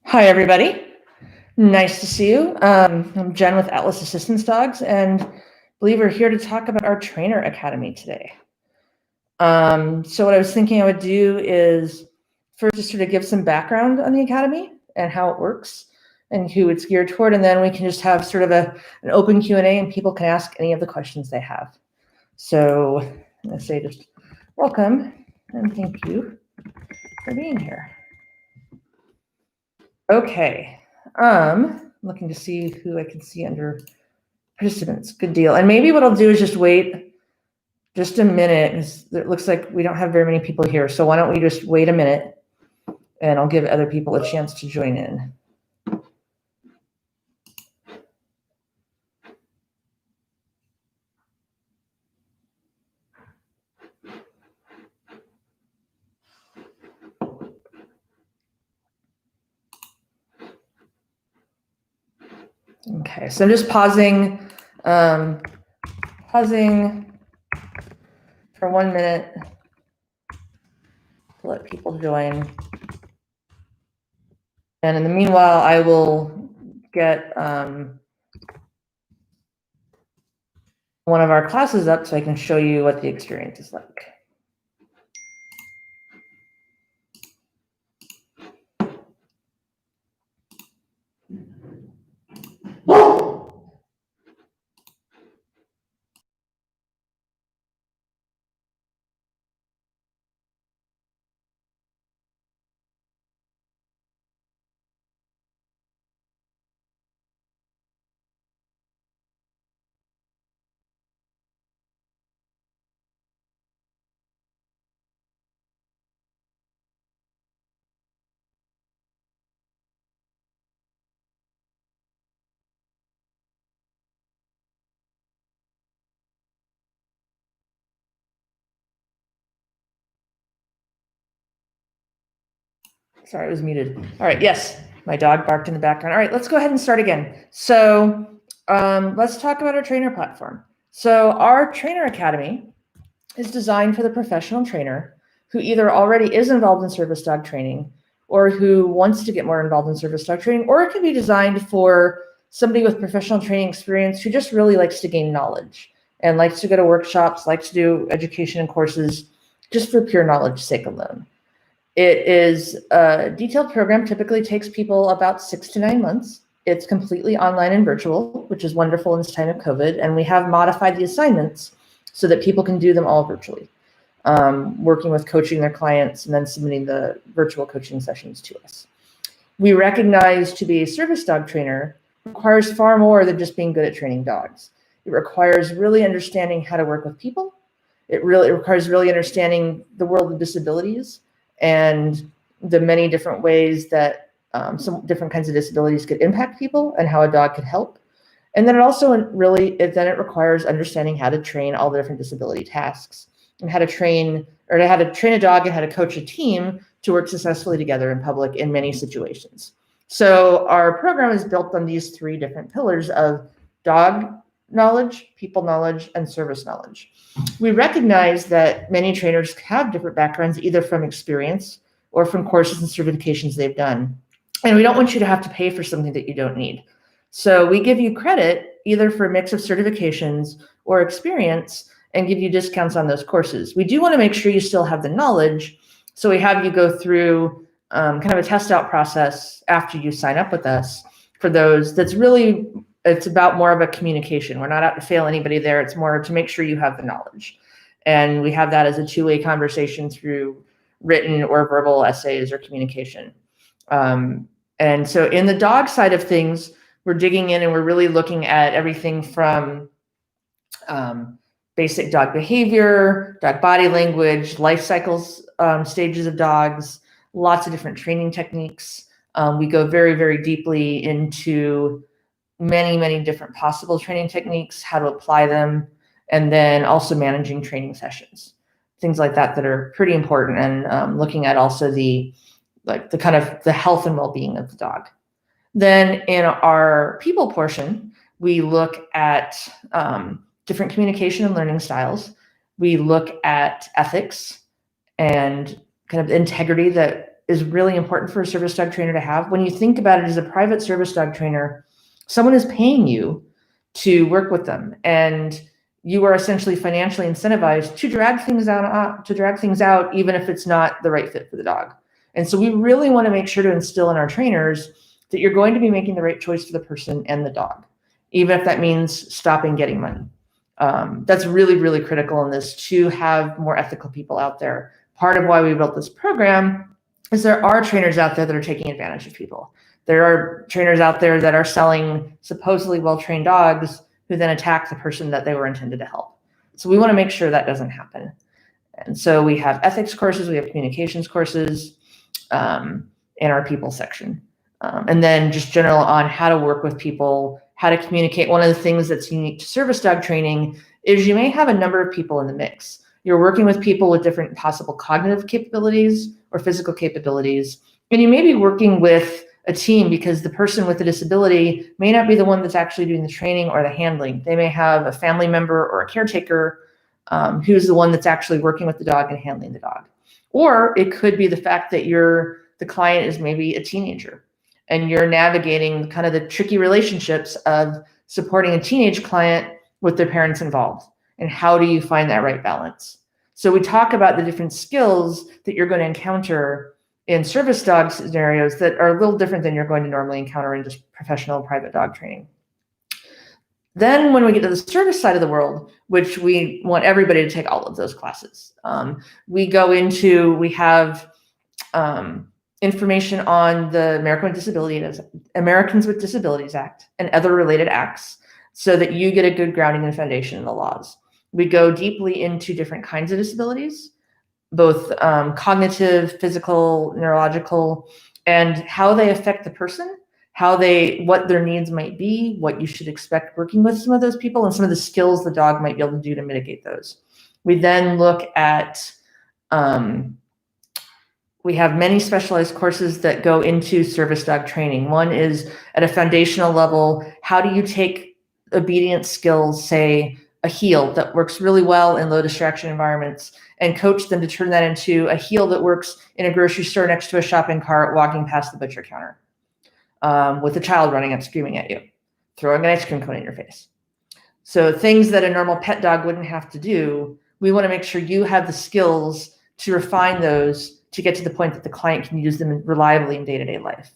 Hi, everybody. Nice to see you. I'm Jen with Atlas Assistance Dogs, and I believe we're here to talk about our Trainer Academy today. So what I was thinking I would do is first just sort of give some background on the Academy and how it works and who it's geared toward, and then we can just have sort of an open Q&A and people can ask any of the questions they have. So I'm going to say just welcome and thank you for being here. Okay. Looking to see who I can see under participants. Good deal. And maybe what I'll do is just wait just a minute. It looks like we don't have very many people here. So why don't we just wait a minute and I'll give other people a chance to join in. Okay, so I'm just pausing for 1 minute to let people join. And in the meanwhile, I will get one of our classes up so I can show you what the experience is like. Sorry, it was muted. All right, yes, my dog barked in the background. All right, let's go ahead and start again. So let's talk about our trainer platform. So our Trainer Academy is designed for the professional trainer who either already is involved in service dog training or who wants to get more involved in service dog training, or it can be designed for somebody with professional training experience who just really likes to gain knowledge and likes to go to workshops, likes to do education and courses just for pure knowledge sake alone. It is a detailed program, typically takes people about 6 to 9 months. It's completely online and virtual, which is wonderful in this time of COVID. And we have modified the assignments so that people can do them all virtually, working with coaching their clients and then submitting the virtual coaching sessions to us. We recognize to be a service dog trainer requires far more than just being good at training dogs. It requires really understanding how to work with people. It requires really understanding the world of disabilities and the many different ways that some different kinds of disabilities could impact people and how a dog could help. And then it also it requires understanding how to train all the different disability tasks and how to train a dog and how to coach a team to work successfully together in public in many situations. So our program is built on these 3 different pillars of dog knowledge, people knowledge, and service knowledge. We recognize that many trainers have different backgrounds, either from experience or from courses and certifications they've done. And we don't want you to have to pay for something that you don't need. So we give you credit either for a mix of certifications or experience and give you discounts on those courses. We do want to make sure you still have the knowledge. So we have you go through kind of a test out process after you sign up with us for those. It's about more of a communication. We're not out to fail anybody there. It's more to make sure you have the knowledge. And we have that as a 2-way conversation through written or verbal essays or communication. And so in the dog side of things, we're digging in and we're really looking at everything from basic dog behavior, dog body language, life cycles, stages of dogs, lots of different training techniques. We go very, very deeply into many, many different possible training techniques, how to apply them, and then also managing training sessions, things like that are pretty important, and looking at also the kind of the health and well-being of the dog. Then in our people portion, we look at different communication and learning styles. We look at ethics and kind of integrity that is really important for a service dog trainer to have. When you think about it as a private service dog trainer, someone is paying you to work with them, and you are essentially financially incentivized to drag things out, even if it's not the right fit for the dog. And so we really want to make sure to instill in our trainers that you're going to be making the right choice for the person and the dog, even if that means stopping getting money. That's really, really critical in this, to have more ethical people out there. Part of why we built this program is there are trainers out there that are taking advantage of people. There are trainers out there that are selling supposedly well-trained dogs who then attack the person that they were intended to help. So we want to make sure that doesn't happen. And so we have ethics courses, we have communications courses in our people section. And then just general on how to work with people, how to communicate. One of the things that's unique to service dog training is you may have a number of people in the mix. You're working with people with different possible cognitive capabilities or physical capabilities, and you may be working with a team because the person with the disability may not be the one that's actually doing the training or the handling. They may have a family member or a caretaker who's the one that's actually working with the dog and handling the dog. Or it could be the fact that the client is maybe a teenager, and you're navigating kind of the tricky relationships of supporting a teenage client with their parents involved. And how do you find that right balance? So we talk about the different skills that you're going to encounter in service dog scenarios that are a little different than you're going to normally encounter in just professional private dog training. Then when we get to the service side of the world, which we want everybody to take all of those classes, we have information on the Americans with Disabilities Act and other related acts, so that you get a good grounding and foundation in the laws. We go deeply into different kinds of disabilities, both cognitive, physical, neurological, and how they affect the person, what their needs might be, what you should expect working with some of those people, and some of the skills the dog might be able to do to mitigate those. We then look at, we have many specialized courses that go into service dog training. One is at a foundational level, how do you take obedience skills, say a heel that works really well in low distraction environments, and coach them to turn that into a heel that works in a grocery store next to a shopping cart, walking past the butcher counter, with a child running up screaming at you, throwing an ice cream cone in your face. So things that a normal pet dog wouldn't have to do, we want to make sure you have the skills to refine those to get to the point that the client can use them reliably in day-to-day life.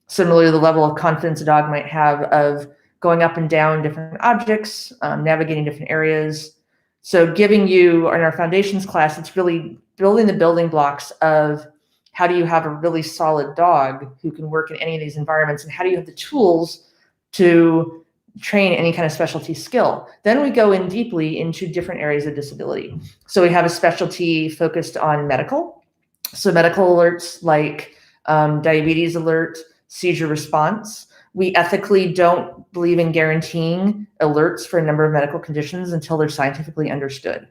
Similarly, the level of confidence a dog might have of going up and down different objects, navigating different areas. So giving you, in our foundations class, it's really building the building blocks of how do you have a really solid dog who can work in any of these environments, and how do you have the tools to train any kind of specialty skill. Then we go in deeply into different areas of disability. So we have a specialty focused on medical. So medical alerts like diabetes alert, seizure response. We ethically don't believe in guaranteeing alerts for a number of medical conditions until they're scientifically understood.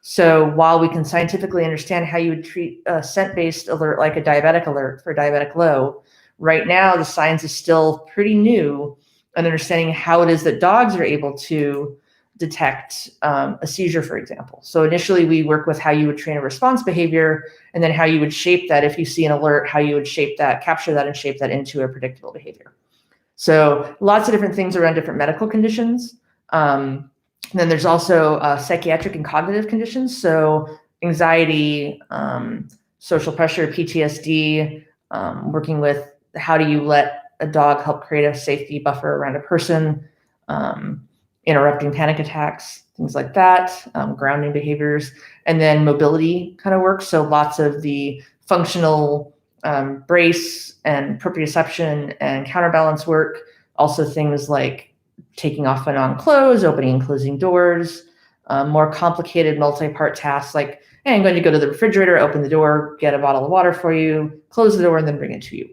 So while we can scientifically understand how you would treat a scent-based alert like a diabetic alert for diabetic low, right now the science is still pretty new in understanding how it is that dogs are able to detect a seizure, for example. So initially we work with how you would train a response behavior, and then how you would shape that if you see an alert, how you would shape that, capture that, and shape that into a predictable behavior. So lots of different things around different medical conditions. And then there's also psychiatric and cognitive conditions. So anxiety, social pressure, PTSD, working with how do you let a dog help create a safety buffer around a person, interrupting panic attacks, things like that, grounding behaviors, and then mobility kind of work. So lots of the functional brace and proprioception and counterbalance work. Also things like taking off and on clothes, opening and closing doors, more complicated multi-part tasks like, hey, I'm going to go to the refrigerator, open the door, get a bottle of water for you, close the door, and then bring it to you.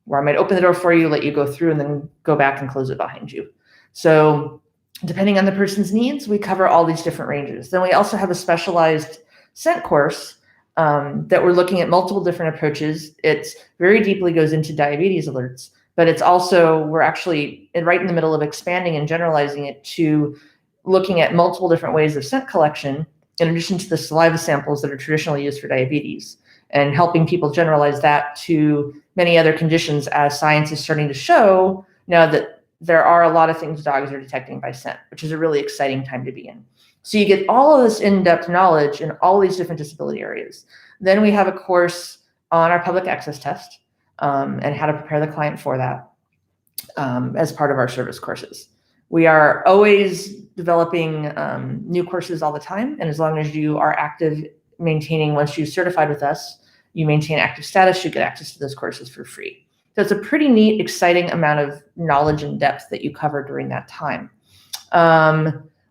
Or I might open the door for you, let you go through, and then go back and close it behind you. So depending on the person's needs, we cover all these different ranges. Then we also have a specialized scent course that we're looking at multiple different approaches. It's very deeply goes into diabetes alerts, but it's also, we're actually right in the middle of expanding and generalizing it to looking at multiple different ways of scent collection, in addition to the saliva samples that are traditionally used for diabetes. and helping people generalize that to many other conditions, as science is starting to show now that there are a lot of things dogs are detecting by scent, which is a really exciting time to be in. So you get all of this in-depth knowledge in all these different disability areas. Then we have a course on our public access test and how to prepare the client for that as part of our service courses. We are always developing new courses all the time. And as long as you are active maintaining, once you're certified with us, you maintain active status, you get access to those courses for free. So it's a pretty neat, exciting amount of knowledge and depth that you cover during that time.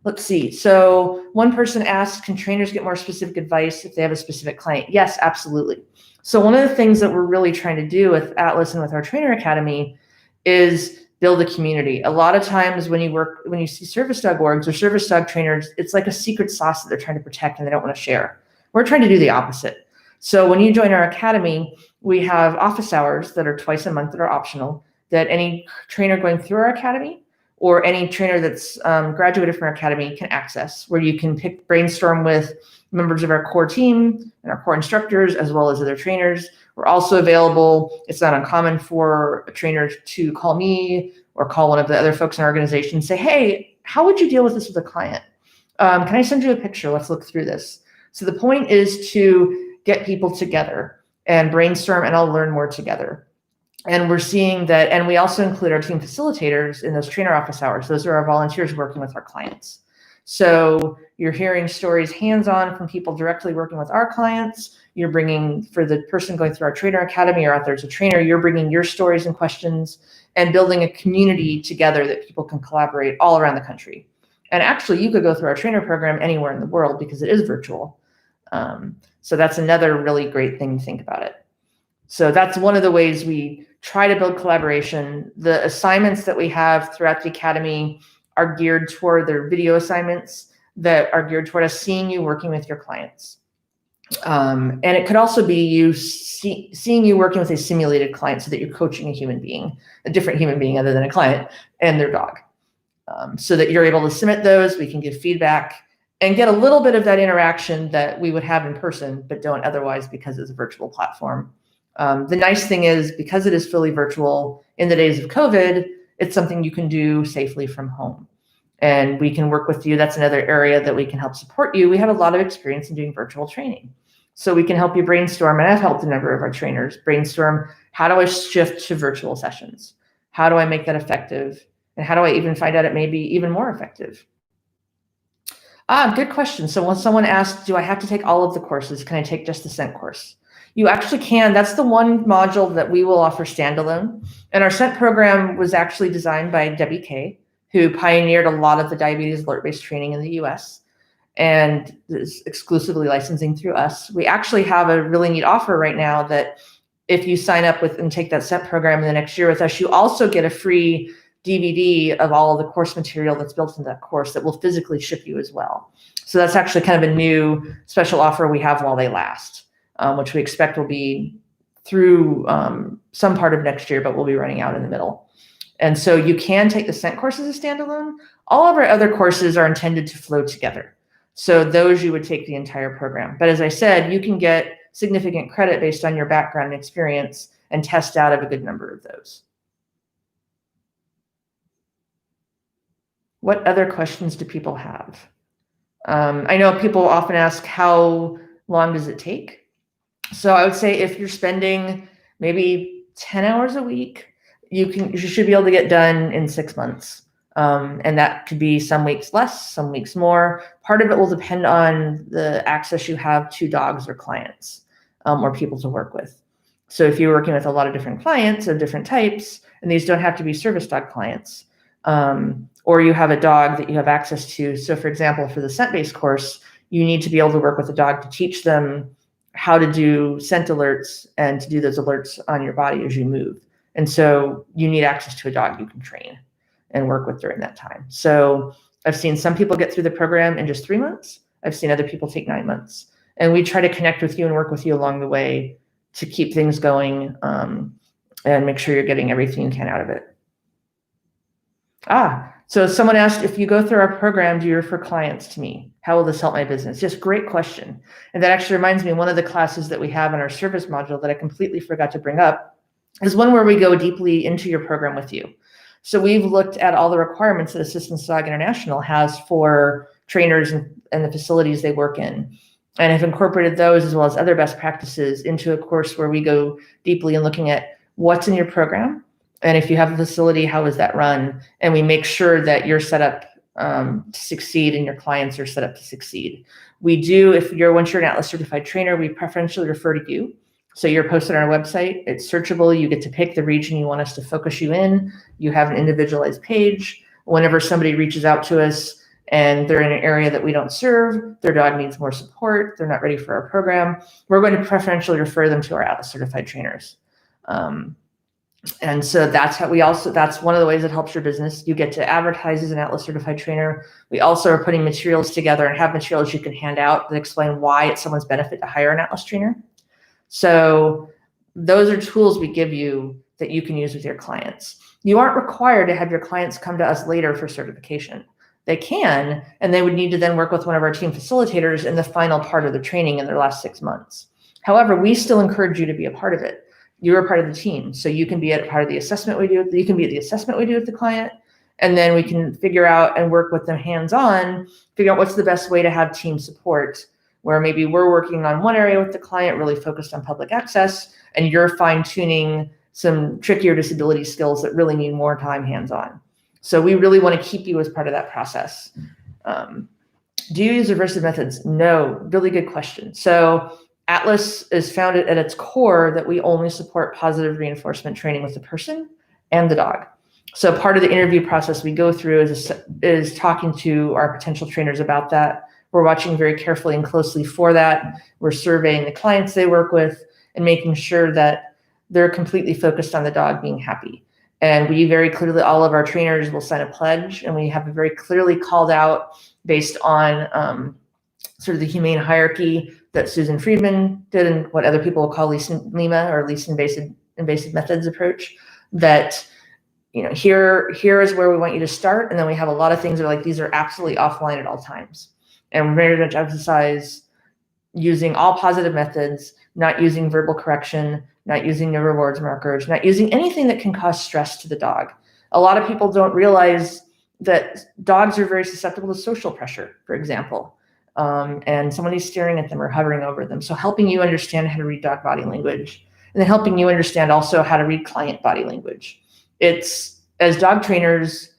Let's see. So one person asked, can trainers get more specific advice if they have a specific client? Yes, absolutely. So one of the things that we're really trying to do with Atlas and with our Trainer Academy is build a community. A lot of times when you see service dog orgs or service dog trainers, it's like a secret sauce that they're trying to protect and they don't want to share. We're trying to do the opposite. So when you join our academy, we have office hours that are twice a month that are optional, that any trainer going through our academy or any trainer that's graduated from our academy can access, where you can brainstorm with members of our core team and our core instructors, as well as other trainers. We're also available. It's not uncommon for a trainer to call me or call one of the other folks in our organization and say, hey, how would you deal with this with a client? Can I send you a picture? Let's look through this. So the point is to get people together and brainstorm and all learn more together. And we're seeing that, and we also include our team facilitators in those trainer office hours. Those are our volunteers working with our clients. So you're hearing stories hands-on from people directly working with our clients. You're bringing, for the person going through our Trainer Academy or out there as a trainer, you're bringing your stories and questions and building a community together that people can collaborate all around the country. And actually, you could go through our trainer program anywhere in the world because it is virtual. So that's another really great thing to think about it. So that's one of the ways we try to build collaboration. The assignments that we have throughout the academy are geared toward their video assignments that are geared toward us seeing you working with your clients. And it could also be you seeing you working with a simulated client so that you're coaching a human being, a different human being other than a client, and their dog. So that you're able to submit those, we can give feedback and get a little bit of that interaction that we would have in person, but don't otherwise because it's a virtual platform. The nice thing is, because it is fully virtual in the days of COVID, it's something you can do safely from home. And we can work with you. That's another area that we can help support you. We have a lot of experience in doing virtual training. So we can help you brainstorm, and I've helped a number of our trainers brainstorm, how do I shift to virtual sessions? How do I make that effective? And how do I even find out it may be even more effective? Good question. So when someone asked, do I have to take all of the courses? Can I take just the scent course? You actually can. That's the one module that we will offer standalone. And our scent program was actually designed by Debbie Kay, who pioneered a lot of the diabetes alert-based training in the US and is exclusively licensing through us. We actually have a really neat offer right now that if you sign up with and take that scent program in the next year with us, you also get a free DVD of all of the course material that's built into that course that will physically ship you as well. So that's actually kind of a new special offer we have while they last, which we expect will be through some part of next year, but we'll be running out in the middle. And so you can take the scent course as a standalone. All of our other courses are intended to flow together. So those you would take the entire program. But as I said, you can get significant credit based on your background and experience and test out of a good number of those. What other questions do people have? I know people often ask, how long does it take? So I would say if you're spending maybe 10 hours a week, you should be able to get done in 6 months. And that could be some weeks less, some weeks more. Part of it will depend on the access you have to dogs or clients or people to work with. So if you're working with a lot of different clients of different types, and these don't have to be service dog clients, or you have a dog that you have access to. So for example, for the scent-based course, you need to be able to work with a dog to teach them how to do scent alerts and to do those alerts on your body as you move. And so you need access to a dog you can train and work with during that time. So I've seen some people get through the program in just 3 months. I've seen other people take 9 months. And we try to connect with you and work with you along the way to keep things going and make sure you're getting everything you can out of it. So someone asked, if you go through our program, do you refer clients to me? How will this help my business? Just great question. And that actually reminds me, one of the classes that we have in our service module that I completely forgot to bring up is one where we go deeply into your program with you. So we've looked at all the requirements that Assistance Dog International has for trainers and the facilities they work in, and have incorporated those as well as other best practices into a course where we go deeply in looking at what's in your program. And if you have a facility, how is that run? And we make sure that you're set up to succeed and your clients are set up to succeed. We do, once you're an Atlas certified trainer, we preferentially refer to you. So you're posted on our website, it's searchable. You get to pick the region you want us to focus you in. You have an individualized page. Whenever somebody reaches out to us and they're in an area that we don't serve, their dog needs more support, they're not ready for our program, we're going to preferentially refer them to our Atlas certified trainers. And so that's one of the ways it helps your business. You get to advertise as an Atlas certified trainer. We also are putting materials together and have materials you can hand out that explain why it's someone's benefit to hire an Atlas trainer. So those are tools we give you that you can use with your clients. You aren't required to have your clients come to us later for certification. They can, and they would need to then work with one of our team facilitators in the final part of the training in their last 6 months. However, we still encourage you to be a part of it. You're a part of the team, so you can be a part of the assessment we do. You can be at the assessment we do with the client, and then we can figure out and work with them hands-on, figure out what's the best way to have team support, where maybe we're working on one area with the client, really focused on public access, and you're fine-tuning some trickier disability skills that really need more time hands-on. So we really want to keep you as part of that process. Do you use aversive methods? No, really good question. So Atlas is founded at its core that we only support positive reinforcement training with the person and the dog. So part of the interview process we go through is talking to our potential trainers about that. We're watching very carefully and closely for that. We're surveying the clients they work with and making sure that they're completely focused on the dog being happy. And we very clearly, all of our trainers will sign a pledge, and we have it very clearly called out based on sort of the humane hierarchy that Susan Friedman did and what other people will call least LEMA or least invasive methods approach, that here is where we want you to start. And then we have a lot of things that are like, these are absolutely offline at all times. And we very much emphasize using all positive methods, not using verbal correction, not using no rewards markers, not using anything that can cause stress to the dog. A lot of people don't realize that dogs are very susceptible to social pressure, for example, and somebody's staring at them or hovering over them. So helping you understand how to read dog body language, and then helping you understand also how to read client body language. It's, as dog trainers,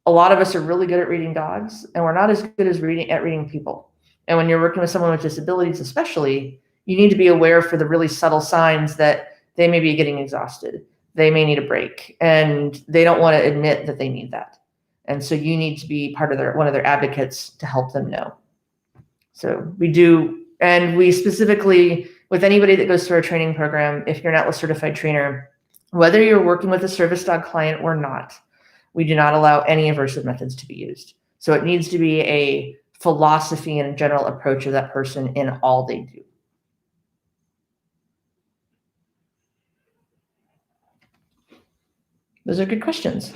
a lot of us are really good at reading dogs, and we're not as good as reading people. And when you're working with someone with disabilities, especially, you need to be aware for the really subtle signs that they may be getting exhausted. They may need a break, and they don't want to admit that they need that. And so you need to be part of one of their advocates to help them know. So we do, and we specifically, with anybody that goes through our training program, if you're an Atlas certified trainer, whether you're working with a service dog client or not, we do not allow any aversive methods to be used. So it needs to be a philosophy and general approach of that person in all they do. Those are good questions.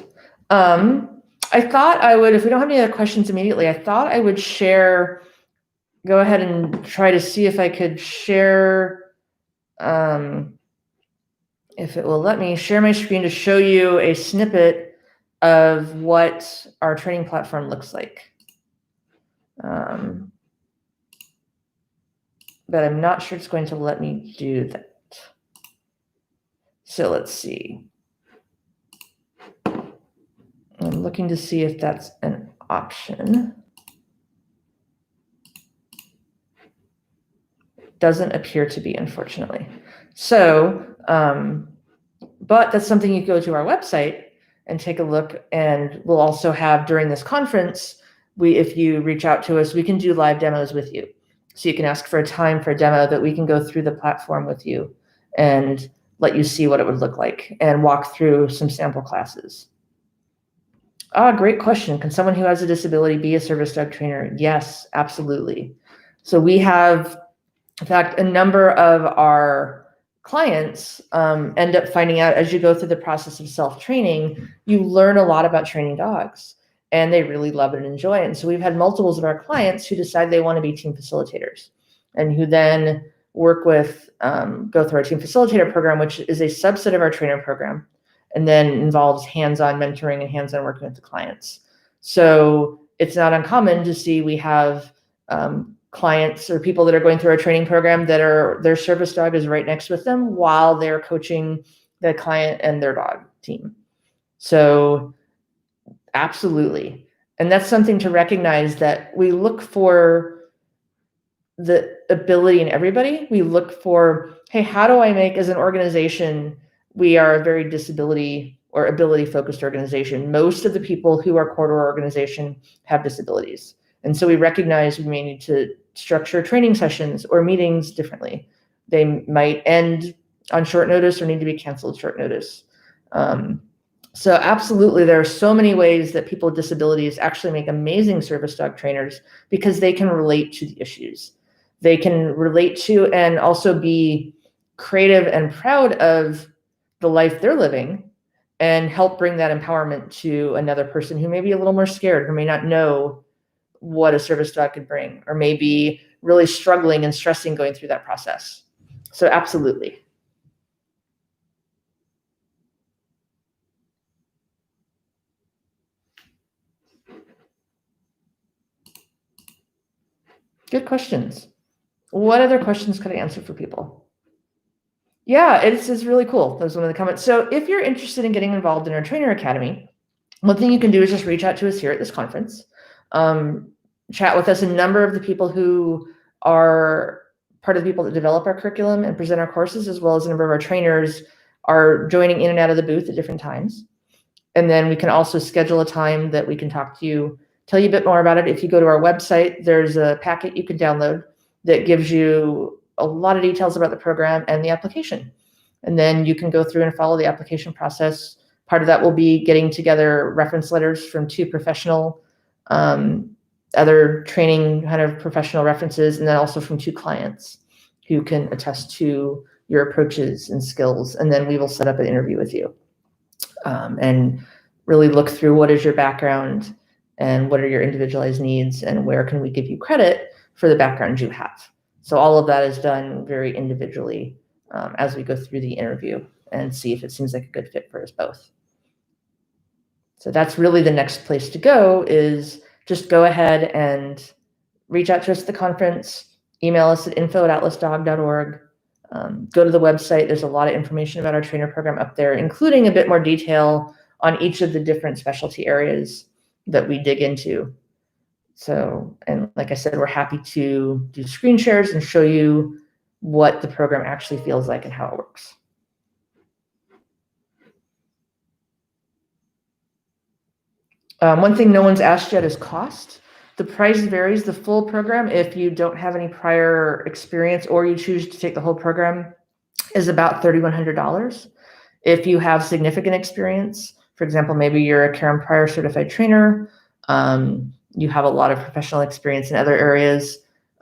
I thought I would, if we don't have any other questions immediately, I thought I would go ahead and try to see if I could share, if it will let me share my screen to show you a snippet of what our training platform looks like. But I'm not sure it's going to let me do that. So let's see. I'm looking to see if that's an option. Doesn't appear to be, unfortunately. So, but that's something you go to our website and take a look, and we'll also have during this conference, if you reach out to us, we can do live demos with you. So you can ask for a time for a demo that we can go through the platform with you and let you see what it would look like and walk through some sample classes. Great question. Can someone who has a disability be a service dog trainer? Yes, absolutely. So we have, in fact, a number of our clients end up finding out as you go through the process of self-training, you learn a lot about training dogs. and they really love it and enjoy it. And so we've had multiples of our clients who decide they want to be team facilitators, and who then work with, go through our team facilitator program, which is a subset of our trainer program, and then involves hands-on mentoring and hands-on working with the clients. So it's not uncommon to see we have clients or people that are going through our training program that their service dog is right next with them while they're coaching the client and their dog team. So absolutely. And that's something to recognize, that we look for the ability in everybody. We look for, hey, how do I make, as an organization, we are a very disability or ability focused organization. Most of the people who are core to our organization have disabilities. And so we recognize we may need to structure training sessions or meetings differently. They might end on short notice or need to be canceled short notice. So absolutely, there are so many ways that people with disabilities actually make amazing service dog trainers, because they can relate to the issues. They can relate to and also be creative and proud of the life they're living, and help bring that empowerment to another person who may be a little more scared, or may not know what a service dog could bring, or may be really struggling and stressing going through that process. So absolutely. Good questions. What other questions could I answer for people? Yeah, it's really cool. That was one of the comments. So if you're interested in getting involved in our Trainer Academy, one thing you can do is just reach out to us here at this conference. Chat with us. A number of the people who are part of the people that develop our curriculum and present our courses, as well as a number of our trainers, are joining in and out of the booth at different times. And then we can also schedule a time that we can talk to you, tell you a bit more about it. If you go to our website, there's a packet you can download that gives you a lot of details about the program and the application. And then you can go through and follow the application process. Part of that will be getting together reference letters from 2 professional, other training kind of professional references, and then also from 2 clients who can attest to your approaches and skills. And then we will set up an interview with you, and really look through what is your background and what are your individualized needs, and where can we give you credit for the background you have. So all of that is done very individually, as we go through the interview and see if it seems like a good fit for us both. So that's really the next place to go, is just go ahead and reach out to us at the conference, email us at info@atlasdog.org. Go to the website. There's a lot of information about our trainer program up there, including a bit more detail on each of the different specialty areas that we dig into. So, and like I said, we're happy to do screen shares and show you what the program actually feels like and how it works. One thing no one's asked yet is cost. The price varies. The full program, if you don't have any prior experience or you choose to take the whole program, is about $3,100. If you have significant experience, for example, maybe you're a Karen Pryor certified trainer, you have a lot of professional experience in other areas,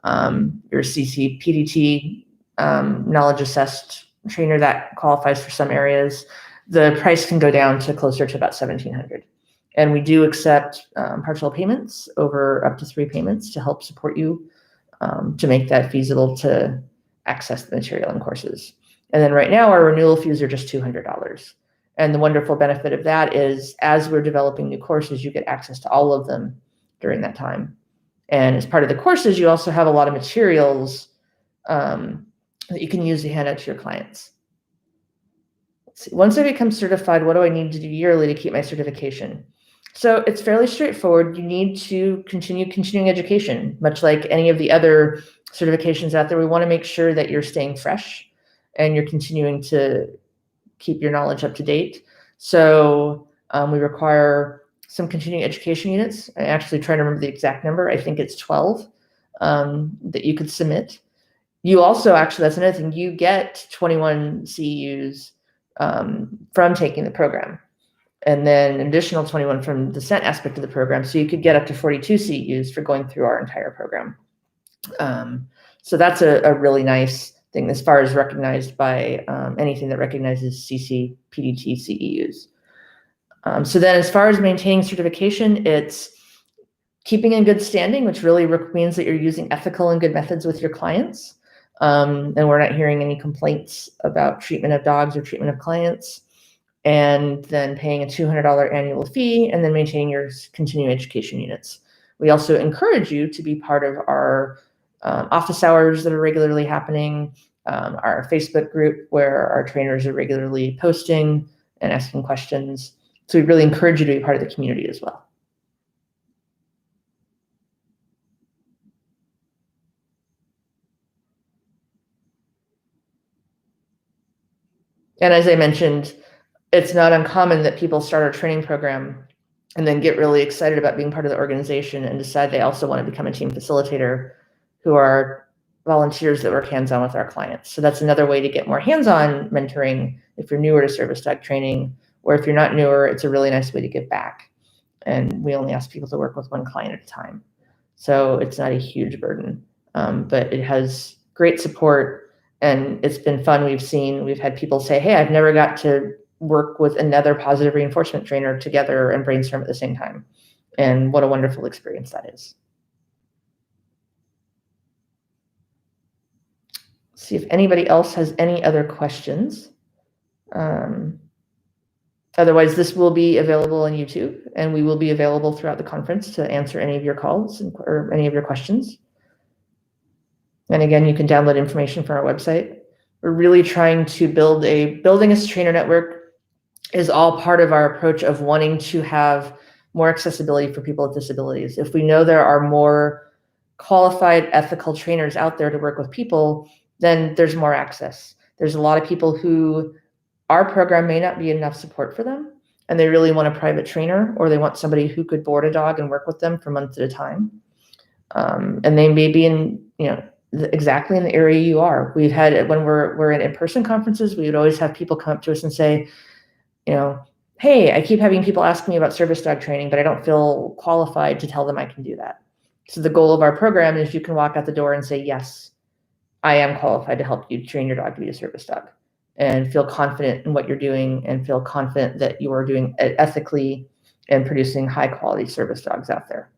you're a CC PDT knowledge assessed trainer that qualifies for some areas, the price can go down to closer to about $1,700. And we do accept partial payments over up to 3 payments to help support you, to make that feasible to access the material and courses. And then right now our renewal fees are just $200. And the wonderful benefit of that is, as we're developing new courses, you get access to all of them during that time. And as part of the courses, you also have a lot of materials that you can use to hand out to your clients. Let's see. Once I become certified, what do I need to do yearly to keep my certification? So it's fairly straightforward. You need to continue continuing education, much like any of the other certifications out there. We want to make sure that you're staying fresh and you're continuing to keep your knowledge up to date. So we require some continuing education units. I actually try to remember the exact number. I think it's 12 that you could submit. You also, actually, that's another thing, you get 21 CEUs from taking the program, and then an additional 21 from the SENT aspect of the program. So you could get up to 42 CEUs for going through our entire program. So that's a really nice thing as far as recognized by anything that recognizes CC, PDT, CEUs. So then as far as maintaining certification, it's keeping in good standing, which really means that you're using ethical and good methods with your clients. And we're not hearing any complaints about treatment of dogs or treatment of clients. And then paying a $200 annual fee, and then maintaining your continuing education units. We also encourage you to be part of our office hours that are regularly happening, our Facebook group where our trainers are regularly posting and asking questions. So we really encourage you to be part of the community as well. And as I mentioned, it's not uncommon that people start a training program and then get really excited about being part of the organization and decide they also want to become a team facilitator, who are volunteers that work hands-on with our clients. So that's another way to get more hands-on mentoring if you're newer to service dog training, or if you're not newer, it's a really nice way to give back. And we only ask people to work with one client at a time. So it's not a huge burden, but it has great support, and it's been fun. We've had people say, hey, I've never got to work with another positive reinforcement trainer together and brainstorm at the same time. And what a wonderful experience that is. See if anybody else has any other questions. Otherwise, this will be available on YouTube, and we will be available throughout the conference to answer any of your calls or any of your questions. And again, you can download information from our website. We're really trying to building a trainer network is all part of our approach of wanting to have more accessibility for people with disabilities. If we know there are more qualified ethical trainers out there to work with people, then there's more access. There's a lot of people who our program may not be enough support for them, and they really want a private trainer, or they want somebody who could board a dog and work with them for months at a time. And they may be in, exactly in the area you are. We've had, when we're in in-person conferences, we would always have people come up to us and say, hey, I keep having people ask me about service dog training, but I don't feel qualified to tell them I can do that. So the goal of our program is you can walk out the door and say, yes, I am qualified to help you train your dog to be a service dog, and feel confident in what you're doing, and feel confident that you are doing it ethically and producing high quality service dogs out there.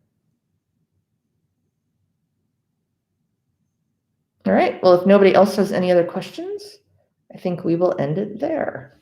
All right, well, if nobody else has any other questions, I think we will end it there.